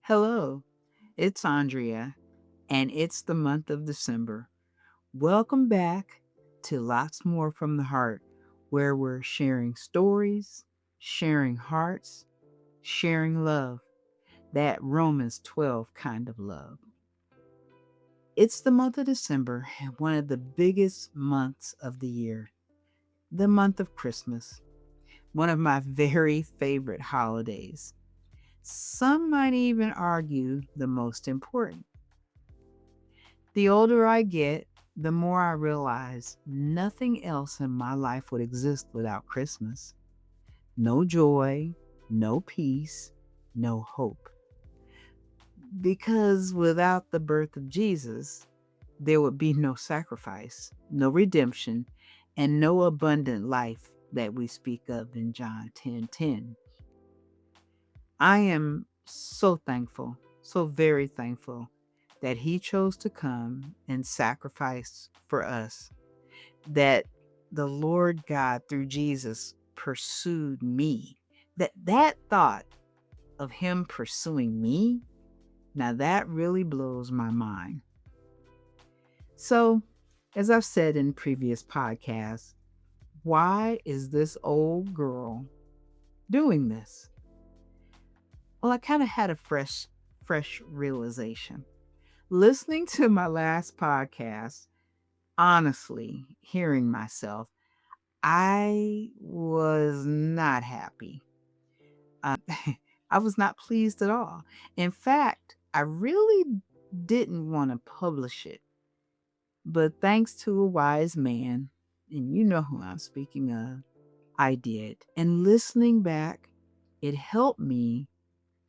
Hello, it's Andrea, and it's the month of December. Welcome back to Lots More from the Heart, where we're sharing stories, sharing hearts, sharing love, that Romans 12 kind of love. It's the month of December, and one of the biggest months of the year, the month of Christmas, one of my very favorite holidays. Some might even argue the most important. The older I get, the more I realize nothing else in my life would exist without Christmas. No joy, no peace, no hope. Because without the birth of Jesus, there would be no sacrifice, no redemption, and no abundant life that we speak of in John 10:10. I am so thankful, so very thankful that he chose to come and sacrifice for us, that the Lord God through Jesus pursued me. That thought of him pursuing me, now that really blows my mind. So, as I've said in previous podcasts, why is this old girl doing this? Well, I kind of had a fresh realization. Listening to my last podcast, honestly, hearing myself, I was not happy. Uh, I was not pleased at all. In fact, I really didn't want to publish it. But thanks to a wise man, and you know who I'm speaking of, I did. And listening back, it helped me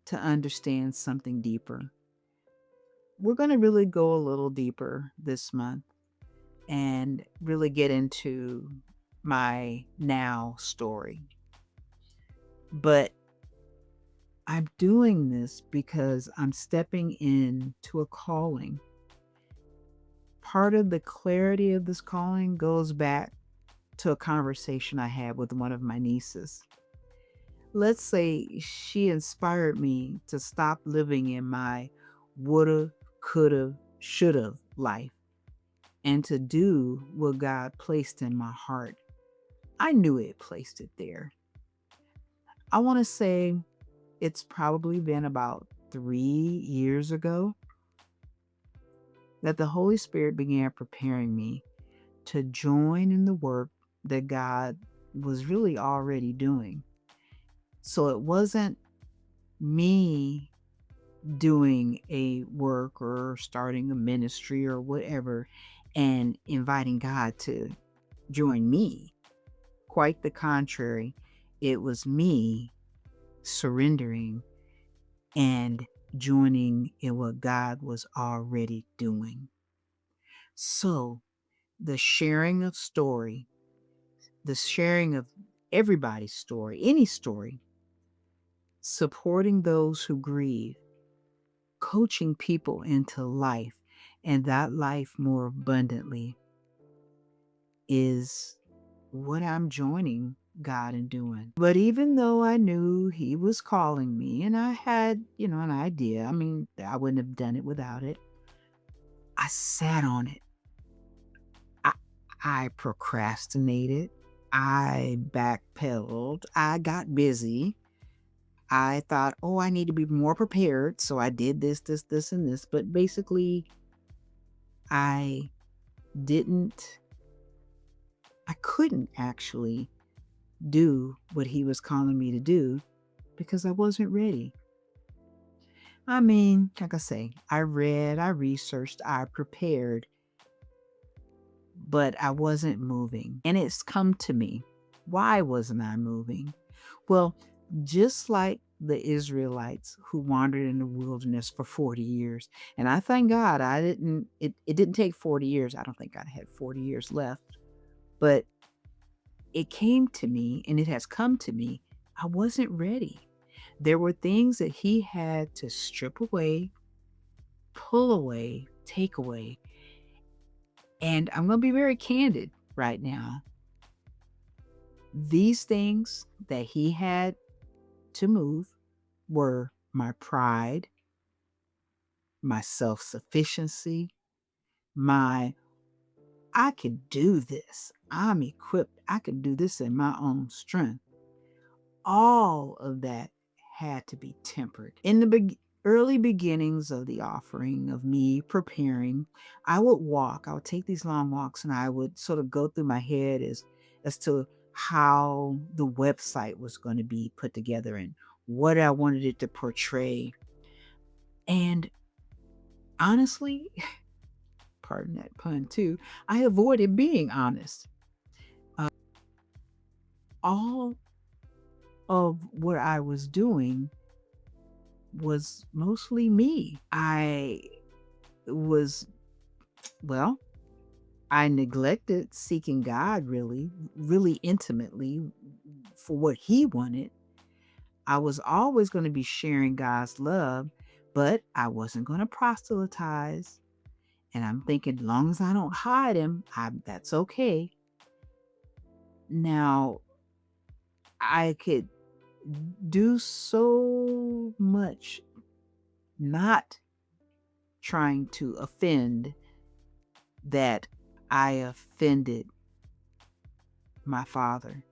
to understand something deeper. We're going to really go a little deeper this month and really get into my now story. But I'm doing this because I'm stepping into a calling. Part of the clarity of this calling goes back to a conversation I had with one of my nieces. Let's say she inspired me to stop living in my woulda, coulda, shoulda life and to do what God placed in my heart. I knew it placed it there. I want to say it's probably been about 3 years ago that the Holy Spirit began preparing me to join in the work that God was really already doing. So it wasn't me doing a work or starting a ministry or whatever and inviting God to join me. Quite the contrary, it was me surrendering and joining in what God was already doing. So, the sharing of story, the sharing of everybody's story, any story, supporting those who grieve, coaching people into life and that life more abundantly is what I'm joining God in doing. But even though I knew he was calling me and I had, an idea, I mean, I wouldn't have done it without it. I sat on it. I, I procrastinated. I backpedaled. I got busy. I thought, oh, I need to be more prepared. So I did this, and this. But basically, I didn't, I couldn't actually do what he was calling me to do because I wasn't ready. I mean, like I say, I read, I researched, I prepared, but I wasn't moving. And it's come to me. Why wasn't I moving? Well, just like the Israelites who wandered in the wilderness for 40 years. And I thank God it didn't take 40 years. I don't think I had 40 years left. But it came to me and it has come to me. I wasn't ready. There were things that he had to strip away, pull away, take away. And I'm going to be very candid right now. These things that he had to move were my pride, my self-sufficiency, my I can do this. I'm equipped. I can do this in my own strength. All of that had to be tempered. In the early beginnings of the offering, of me preparing, I would take these long walks, and I would sort of go through my head as to how the website was going to be put together and what I wanted it to portray. And honestly, pardon that pun too, I avoided being honest. All of what I was doing was mostly me. Was, well, I neglected seeking God really, really intimately for what He wanted. I was always going to be sharing God's love, but I wasn't going to proselytize. And I'm thinking, as long as I don't hide Him, that's okay. Now, I could do so much not trying to offend that I offended my father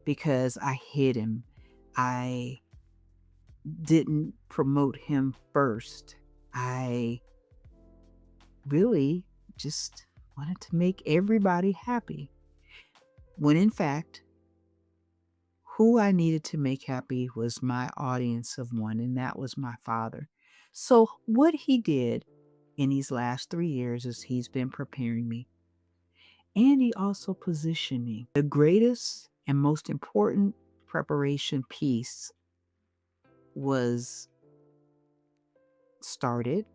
because I hid him. I didn't promote him first. I really just wanted to make everybody happy. When in fact, who I needed to make happy was my audience of one, and that was my father. So, what he did in these last 3 years is he's been preparing me. And he also positioned me. The greatest and most important preparation piece was started,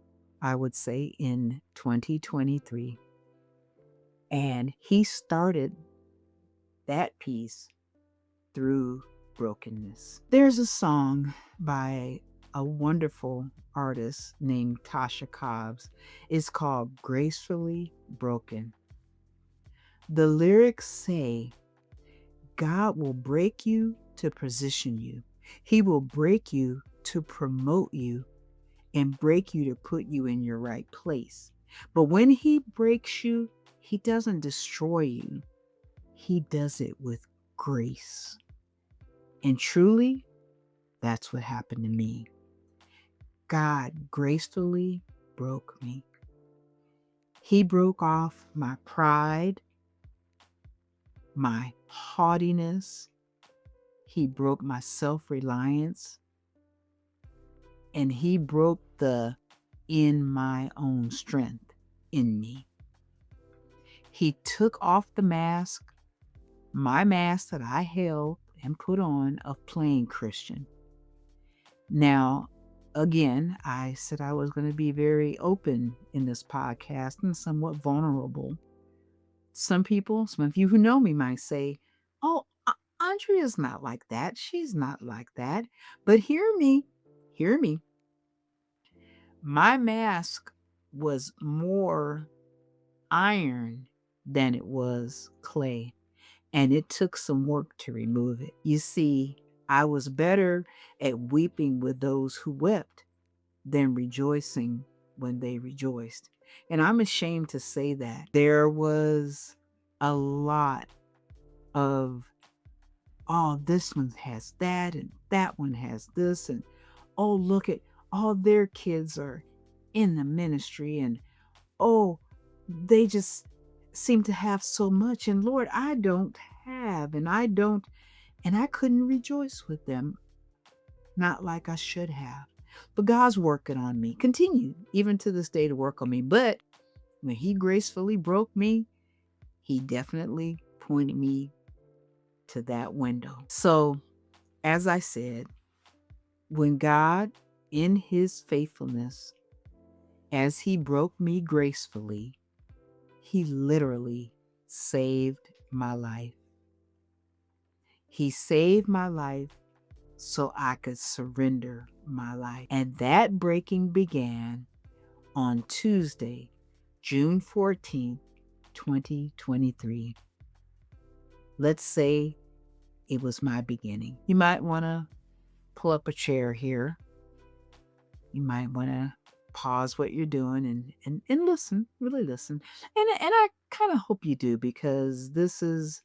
I would say, in 2023. And he started that piece through brokenness. There's a song by a wonderful artist named Tasha Cobbs. It's called Gracefully Broken. The lyrics say, God will break you to position you. He will break you to promote you and break you to put you in your right place. But when He breaks you, He doesn't destroy you. He does it with grace. And truly, that's what happened to me. God gracefully broke me. He broke off my pride, my haughtiness. He broke my self-reliance. And He broke the in my own strength in me. He took off the mask, my mask that I held and put on of playing Christian. Now, again, I said I was going to be very open in this podcast and somewhat vulnerable. Some of you who know me might say, oh, Andrea's not like that. She's not like that. But hear me. My mask was more iron than it was clay, and it took some work to remove it. You see, I was better at weeping with those who wept than rejoicing when they rejoiced. And I'm ashamed to say that. There was a lot of, oh, this one has that, and that one has this, and oh, look at all their kids are in the ministry, and oh, they just seem to have so much. And Lord, I don't have, and I couldn't rejoice with them, not like I should have. But God's working on me, continue even to this day to work on me. But when He gracefully broke me, He definitely pointed me to that window. So, as I said, when God, in His faithfulness, as He broke me gracefully, He literally saved my life. He saved my life so I could surrender my life. And that breaking began on Tuesday, June 14th, 2023. Let's say it was my beginning. You might want to pull up a chair here. You might want to pause what you're doing and listen, really listen. And I kind of hope you do, because this is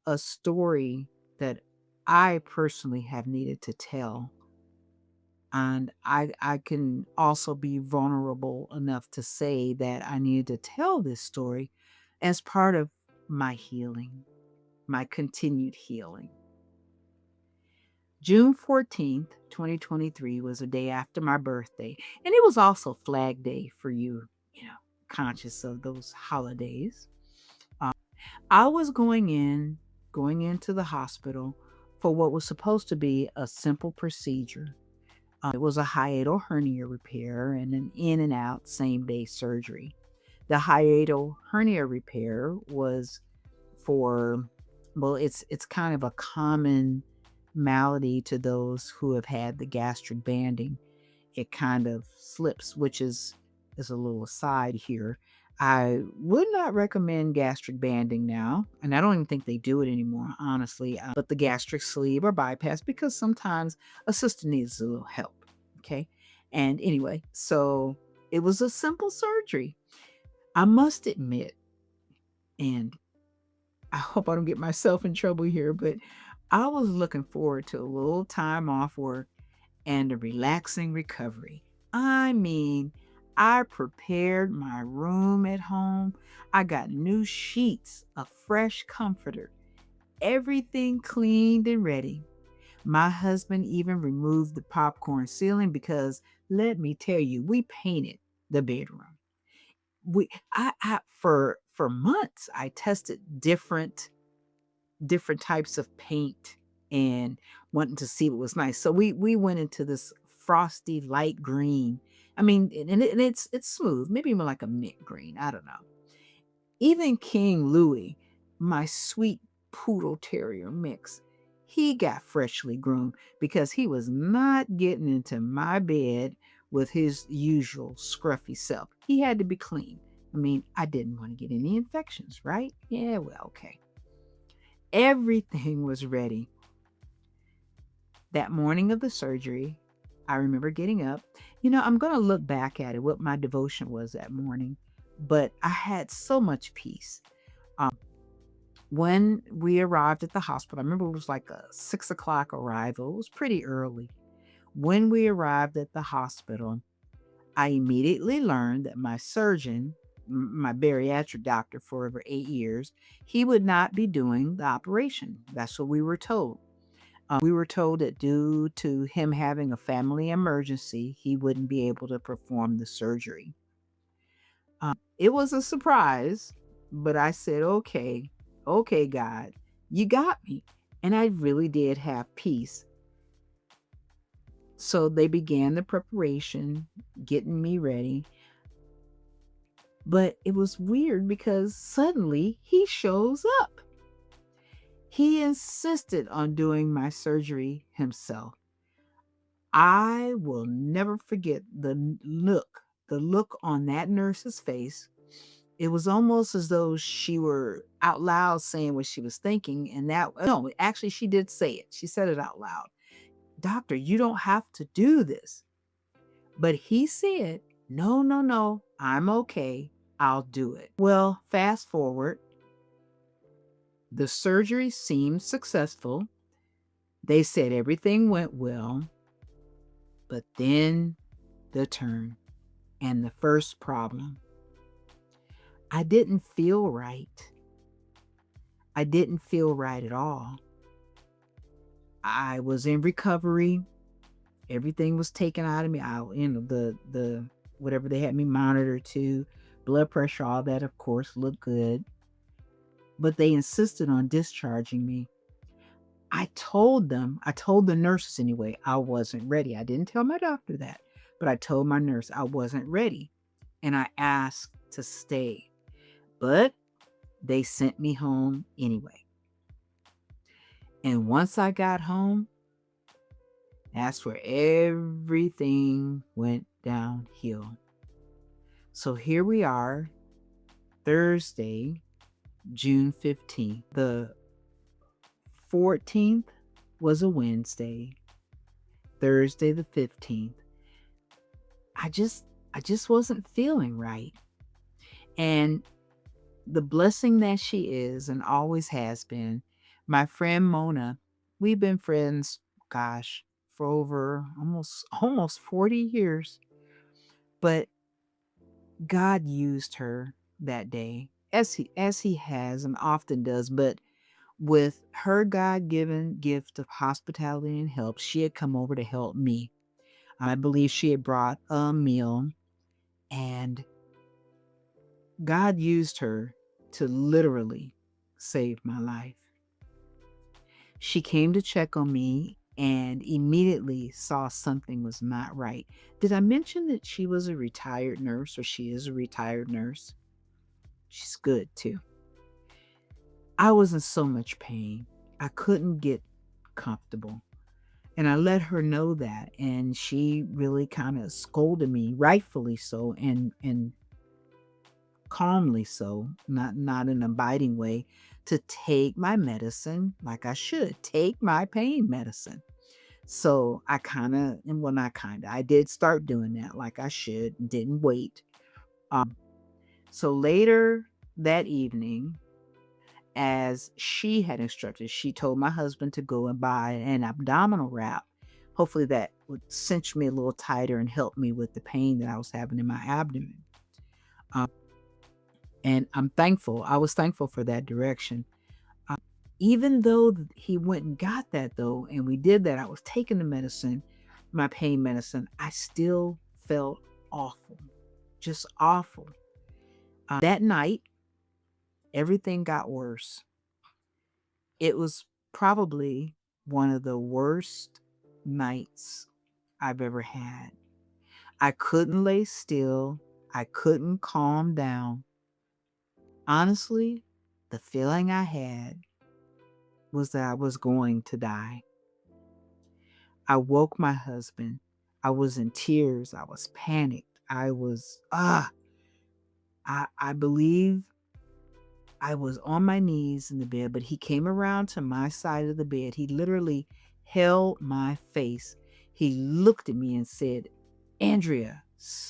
a story that I personally have needed to tell. And I can also be vulnerable enough to say that I needed to tell this story as part of my healing, my continued healing. June 14th, 2023 was a day after my birthday, and it was also Flag Day for you, conscious of those holidays. I was going into the hospital for what was supposed to be a simple procedure. It was a hiatal hernia repair and an in and out same day surgery. The hiatal hernia repair was for, well, it's kind of a common malady to those who have had the gastric banding. It kind of slips, which is a little aside here. I would not recommend gastric banding now, and I don't even think they do it anymore, honestly. But the gastric sleeve or bypass, because sometimes a sister needs a little help. Okay, and anyway, so it was a simple surgery. I must admit, and I hope I don't get myself in trouble here, but I was looking forward to a little time off work and a relaxing recovery. I mean, I prepared my room at home. I got new sheets, a fresh comforter, everything cleaned and ready. My husband even removed the popcorn ceiling because, let me tell you, we painted the bedroom. I for months I tested different types of paint and wanting to see what was nice. So we went into this frosty light green. I mean, and it's smooth, maybe even like a mint green. I don't know. Even King Louis, my sweet poodle terrier mix, he got freshly groomed because he was not getting into my bed with his usual scruffy self. He had to be clean. I mean, I didn't want to get any infections, right? Yeah, well, okay. Everything was ready. That morning of the surgery, I remember getting up. I'm going to look back at it, what my devotion was that morning, but I had so much peace. When we arrived at the hospital, I remember it was like a 6 o'clock arrival. It was pretty early. When we arrived at the hospital, I immediately learned that my surgeon, my bariatric doctor for over 8 years, he would not be doing the operation. That's what we were told. We were told that due to him having a family emergency, he wouldn't be able to perform the surgery. It was a surprise, but I said, okay, okay, God, you got me. And I really did have peace. So they began the preparation, getting me ready. But it was weird because suddenly he shows up. He insisted on doing my surgery himself. I will never forget the look on that nurse's face. It was almost as though she were out loud saying what she was thinking. And that, no, actually, she did say it. She said it out loud. Doctor, you don't have to do this. But he said, no, no, no, I'm okay. I'll do it. Well, fast forward, the surgery seemed successful. They said everything went well. But then the turn and the first problem. I didn't feel right. I didn't feel right at all. I was in recovery. Everything was taken out of me. The whatever they had me monitored to, blood pressure, all that, of course, looked good. But they insisted on discharging me. I told the nurses anyway, I wasn't ready. I didn't tell my doctor that, but I told my nurse I wasn't ready. And I asked to stay. But they sent me home anyway. And once I got home, that's where everything went downhill. So here we are, Thursday, June 15th. The 14th was a Wednesday, Thursday the 15th. I just I just wasn't feeling right. And the blessing that she is and always has been, my friend Mona, we've been friends, gosh, for over almost 40 years. But God used her that day as he has and often does, but with her God-given gift of hospitality and help, she had come over to help me. I believe she had brought a meal, and God used her to literally save my life. She came to check on me and immediately saw something was not right. Did I mention that she was a retired nurse, or she is a retired nurse? She's good too. I was in so much pain. I couldn't get comfortable. And I let her know that. And she really kind of scolded me, rightfully so, and calmly so, not in a biting way, to take my medicine like I should, take my pain medicine. So I kind of, and well, not kind of, I did start doing that like I should, didn't wait. So later that evening, as she had instructed, she told my husband to go and buy an abdominal wrap. Hopefully that would cinch me a little tighter and help me with the pain that I was having in my abdomen. Um, and I'm thankful. I was thankful for that direction. Even though he went and got that, though, and we did that, I was taking the medicine, my pain medicine, I still felt awful, just awful. That night, everything got worse. It was probably one of the worst nights I've ever had. I couldn't lay still. I couldn't calm down. Honestly, the feeling I had was that I was going to die. I woke my husband. I was in tears. I was panicked. I believe I was on my knees in the bed, but he came around to my side of the bed. He literally held my face. He looked at me and said, Andrea,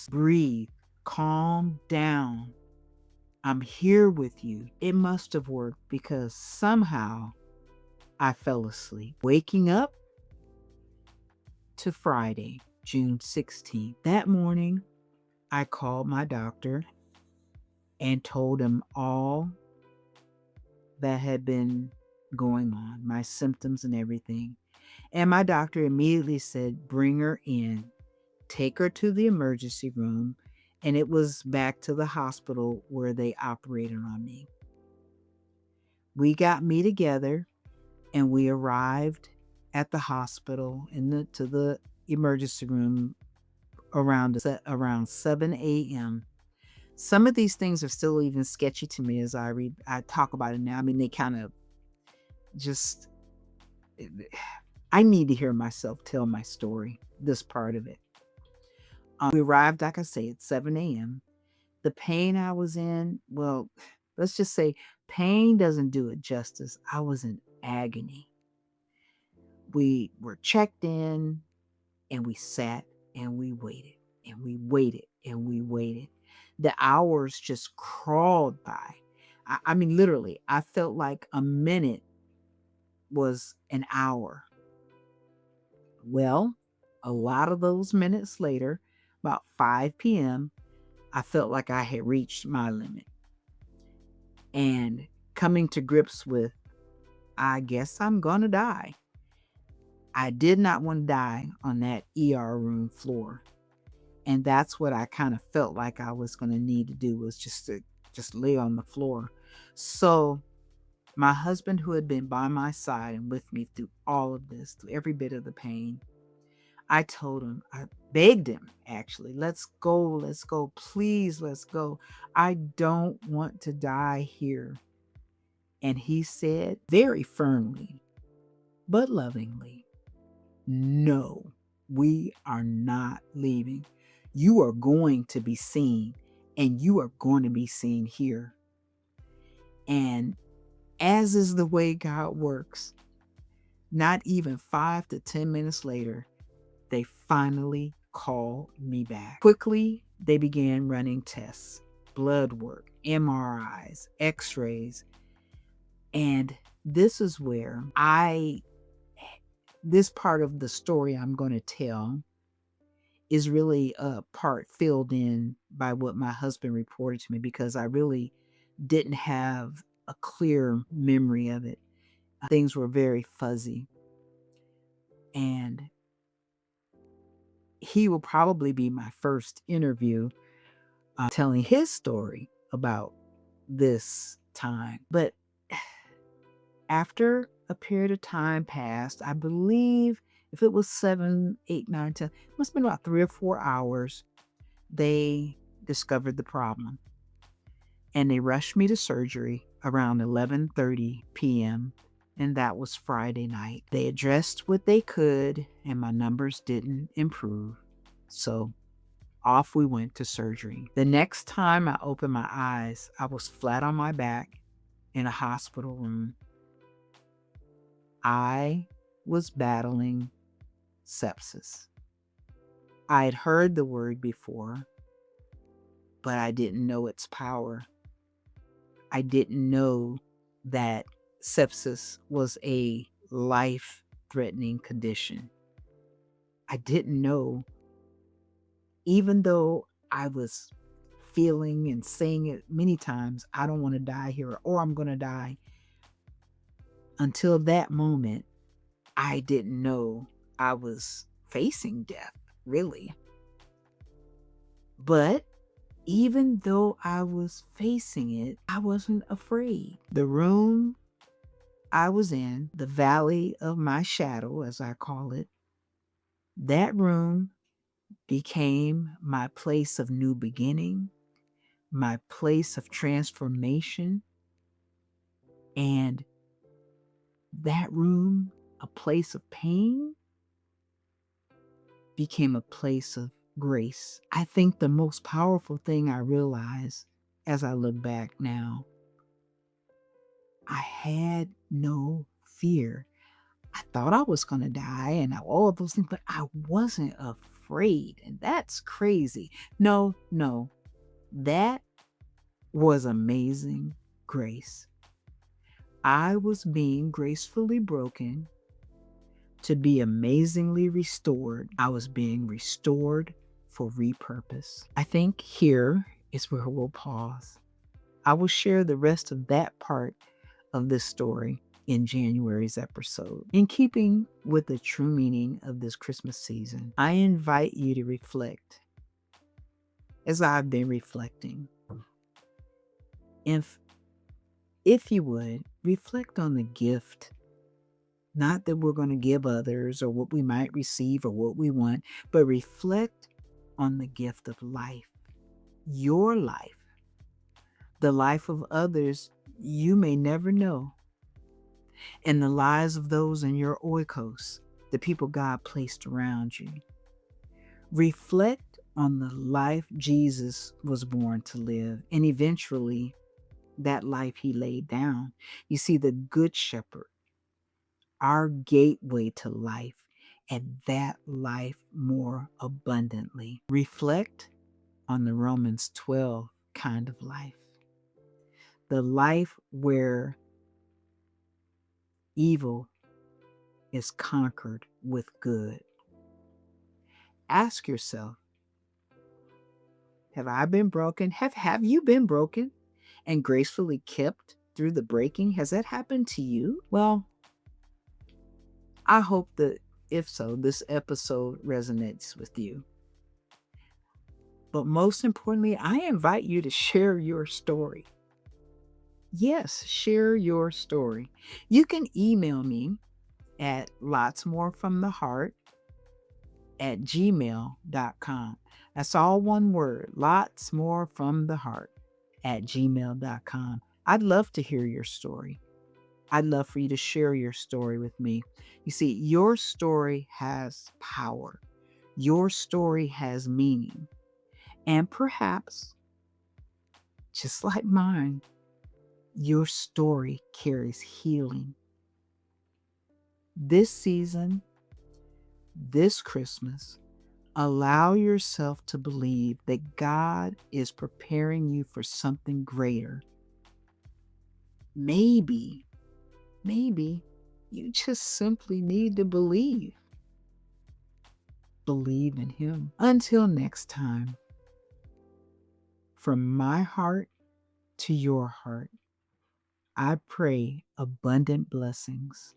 breathe, calm down. I'm here with you. It must have worked because somehow I fell asleep. Waking up to Friday, June 16th. That morning, I called my doctor and told him all that had been going on, my symptoms and everything. And my doctor immediately said, bring her in, take her to the emergency room. And it was back to the hospital where they operated on me. We got me together and we arrived at the hospital to the emergency room around 7 a.m. Some of these things are still even sketchy to me as I talk about it now. I mean, they kind of just, I need to hear myself tell my story, this part of it. We arrived, like I say, at 7 a.m. The pain I was in, well, let's just say pain doesn't do it justice. I was in agony. We were checked in and we sat and we waited and we waited and we waited. The hours just crawled by. I mean, literally, I felt like a minute was an hour. Well, a lot of those minutes later, about 5 p.m., I felt like I had reached my limit. And coming to grips with, I guess I'm going to die. I did not want to die on that ER room floor. And that's what I kind of felt like I was going to need to do, was just lay on the floor. So my husband, who had been by my side and with me through all of this, through every bit of the pain, I told him, I begged him actually, let's go, please, let's go. I don't want to die here. And he said very firmly, but lovingly, no, we are not leaving. You are going to be seen, and you are going to be seen here. And as is the way God works, not even 5 to 10 minutes later, they finally called me back. Quickly, they began running tests, blood work, MRIs, x-rays. And this is where this part of the story I'm going to tell is really a part filled in by what my husband reported to me, because I really didn't have a clear memory of it. Things were very fuzzy. And he will probably be my first interview telling his story about this time. But after a period of time passed, I believe if it was 7, 8, 9, 10, it must have been about 3 or 4 hours, they discovered the problem. And they rushed me to surgery around 11:30 p.m. And that was Friday night. They addressed what they could, and my numbers didn't improve. So off we went to surgery. The next time I opened my eyes, I was flat on my back in a hospital room. I was battling sepsis. I had heard the word before, but I didn't know its power. I didn't know that sepsis was a life-threatening condition. I didn't know, even though I was feeling and saying it many times, I don't want to die here, or I'm going to die. Until that moment, I didn't know I was facing death, really. But even though I was facing it, I wasn't afraid. The room I was in, the valley of my shadow, as I call it, that room became my place of new beginning, my place of transformation, and that room, a place of pain, became a place of grace. I think the most powerful thing I realized as I look back now, I had no fear. I thought I was going to die and all of those things, but I wasn't afraid. And that's crazy. No, that was amazing grace. I was being gracefully broken to be amazingly restored. I was being restored for repurpose. I think here is where we'll pause. I will share the rest of that part of this story in January's episode. In keeping with the true meaning of this Christmas season, I invite you to reflect, as I've been reflecting. If you would, reflect on the gift, not that we're going to give others or what we might receive or what we want, but reflect on the gift of life, your life, the life of others you may never know, and the lives of those in your oikos, the people God placed around you. Reflect on the life Jesus was born to live, and eventually that life he laid down. You see, the Good Shepherd, our gateway to life, and that life more abundantly. Reflect on the Romans 12 kind of life, the life where evil is conquered with good. Ask yourself, have I been broken? Have you been broken and gracefully kept through the breaking? Has that happened to you? Well, I hope that if so, this episode resonates with you. But most importantly, I invite you to share your story. Yes, share your story. You can email me at lotsmorefromtheheart@gmail.com. That's all one word, lotsmorefromtheheart@gmail.com. I'd love to hear your story. I'd love for you to share your story with me. You see, your story has power. Your story has meaning. And perhaps, just like mine, your story carries healing. This season, this Christmas, Allow yourself to believe that God is preparing you for something greater. Maybe, maybe you just simply need to believe. Believe in Him. Until next time, from my heart to your heart, I pray abundant blessings,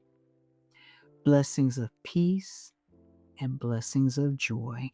blessings of peace and blessings of joy.